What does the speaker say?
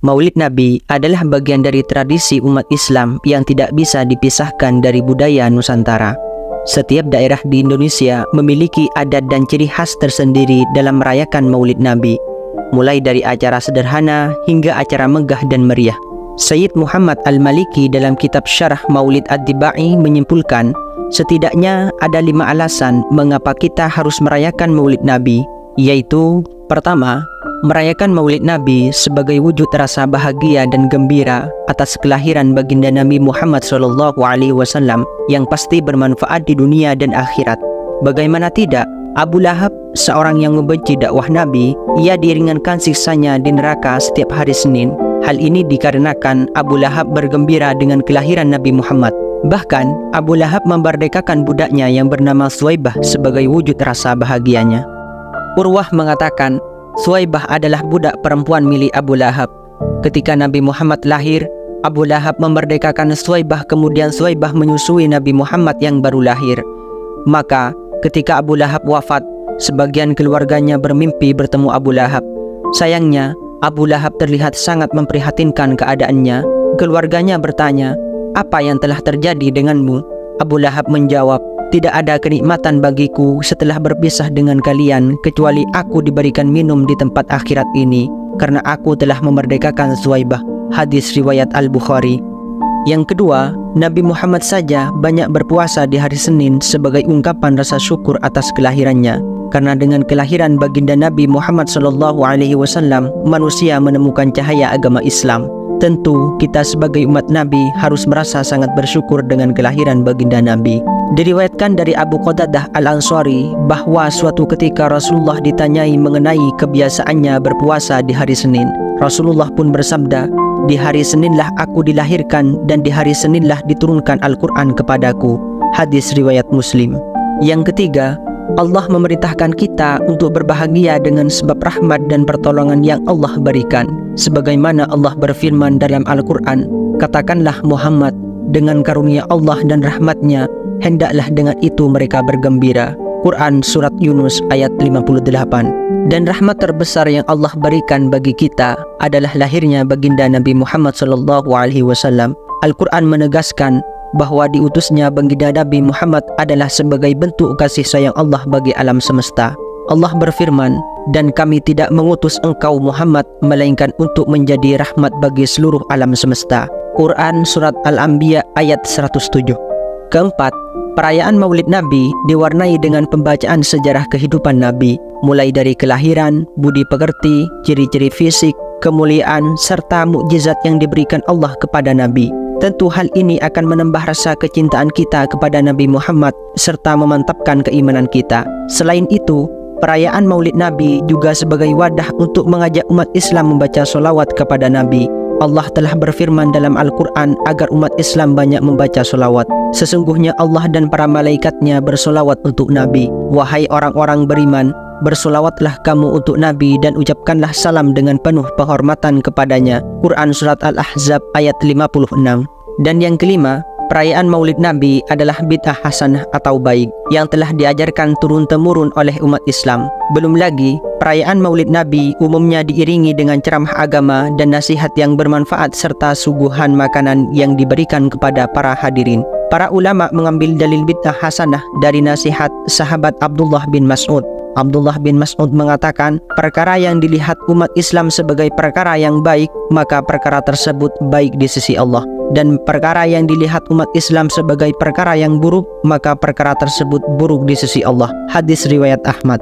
Maulid Nabi adalah bagian dari tradisi umat Islam yang tidak bisa dipisahkan dari budaya Nusantara. Setiap daerah di Indonesia memiliki adat dan ciri khas tersendiri dalam merayakan Maulid Nabi, mulai dari acara sederhana hingga acara megah dan meriah. Sayyid Muhammad Al-Maliki dalam kitab Syarah Maulid Ad-Dibai menyimpulkan, setidaknya ada 5 alasan mengapa kita harus merayakan Maulid Nabi, yaitu: pertama, merayakan Maulid Nabi sebagai wujud rasa bahagia dan gembira atas kelahiran baginda Nabi Muhammad SAW yang pasti bermanfaat di dunia dan akhirat. Bagaimana tidak, Abu Lahab, seorang yang membenci dakwah Nabi, ia diringankan siksanya di neraka setiap hari Senin. Hal ini dikarenakan Abu Lahab bergembira dengan kelahiran Nabi Muhammad. Bahkan, Abu Lahab memerdekakan budaknya yang bernama Suwaibah sebagai wujud rasa bahagianya. Urwah mengatakan, Suwaibah adalah budak perempuan milik Abu Lahab. Ketika Nabi Muhammad lahir, Abu Lahab memerdekakan Suwaibah, kemudian Suwaibah menyusui Nabi Muhammad yang baru lahir. Maka, ketika Abu Lahab wafat, sebagian keluarganya bermimpi bertemu Abu Lahab. Sayangnya, Abu Lahab terlihat sangat memprihatinkan keadaannya. Keluarganya bertanya, "Apa yang telah terjadi denganmu?" Abu Lahab menjawab, "Tidak ada kenikmatan bagiku setelah berpisah dengan kalian kecuali aku diberikan minum di tempat akhirat ini karena aku telah memerdekakan Suwaibah." Hadis riwayat Al-Bukhari. Yang kedua, Nabi Muhammad saja banyak berpuasa di hari Senin sebagai ungkapan rasa syukur atas kelahirannya. Karena dengan kelahiran baginda Nabi Muhammad SAW, manusia menemukan cahaya agama Islam. Tentu kita sebagai umat Nabi harus merasa sangat bersyukur dengan kelahiran baginda Nabi. Diriwayatkan dari Abu Qatadah Al-Ansari bahwa suatu ketika Rasulullah ditanyai mengenai kebiasaannya berpuasa di hari Senin. Rasulullah pun bersabda, "Di hari Seninlah aku dilahirkan dan di hari Seninlah diturunkan Al-Quran kepadaku." Hadis riwayat Muslim. Yang ketiga, Allah memerintahkan kita untuk berbahagia dengan sebab rahmat dan pertolongan yang Allah berikan. Sebagaimana Allah berfirman dalam Al-Quran, "Katakanlah Muhammad, dengan karunia Allah dan rahmatnya, hendaklah dengan itu mereka bergembira." Quran Surat Yunus ayat 58. Dan rahmat terbesar yang Allah berikan bagi kita adalah lahirnya baginda Nabi Muhammad SAW. Al-Quran menegaskan bahwa diutusnya baginda Nabi Muhammad adalah sebagai bentuk kasih sayang Allah bagi alam semesta. Allah berfirman, "Dan kami tidak mengutus engkau Muhammad melainkan untuk menjadi rahmat bagi seluruh alam semesta." Quran Surat Al-Anbiya ayat 107. Keempat, perayaan Maulid Nabi diwarnai dengan pembacaan sejarah kehidupan Nabi, mulai dari kelahiran, budi pekerti, ciri-ciri fisik, kemuliaan, serta mukjizat yang diberikan Allah kepada Nabi. Tentu hal ini akan menambah rasa kecintaan kita kepada Nabi Muhammad serta memantapkan keimanan kita. Selain itu, perayaan Maulid Nabi juga sebagai wadah untuk mengajak umat Islam membaca solawat kepada Nabi. Allah telah berfirman dalam Al-Quran agar umat Islam banyak membaca solawat. Sesungguhnya Allah dan para malaikatnya bersolawat untuk Nabi. Wahai orang-orang beriman, bersolawatlah kamu untuk Nabi dan ucapkanlah salam dengan penuh penghormatan kepadanya. Quran Surat Al-Ahzab ayat 56. Dan yang kelima, perayaan Maulid Nabi adalah bid'ah hasanah atau baik yang telah diajarkan turun-temurun oleh umat Islam. Belum lagi, perayaan Maulid Nabi umumnya diiringi dengan ceramah agama dan nasihat yang bermanfaat serta suguhan makanan yang diberikan kepada para hadirin. Para ulama mengambil dalil bid'ah hasanah dari nasihat sahabat Abdullah bin Mas'ud. Abdullah bin Mas'ud mengatakan, perkara yang dilihat umat Islam sebagai perkara yang baik, maka perkara tersebut baik di sisi Allah. Dan perkara yang dilihat umat Islam sebagai perkara yang buruk, maka perkara tersebut buruk di sisi Allah. Hadis riwayat Ahmad.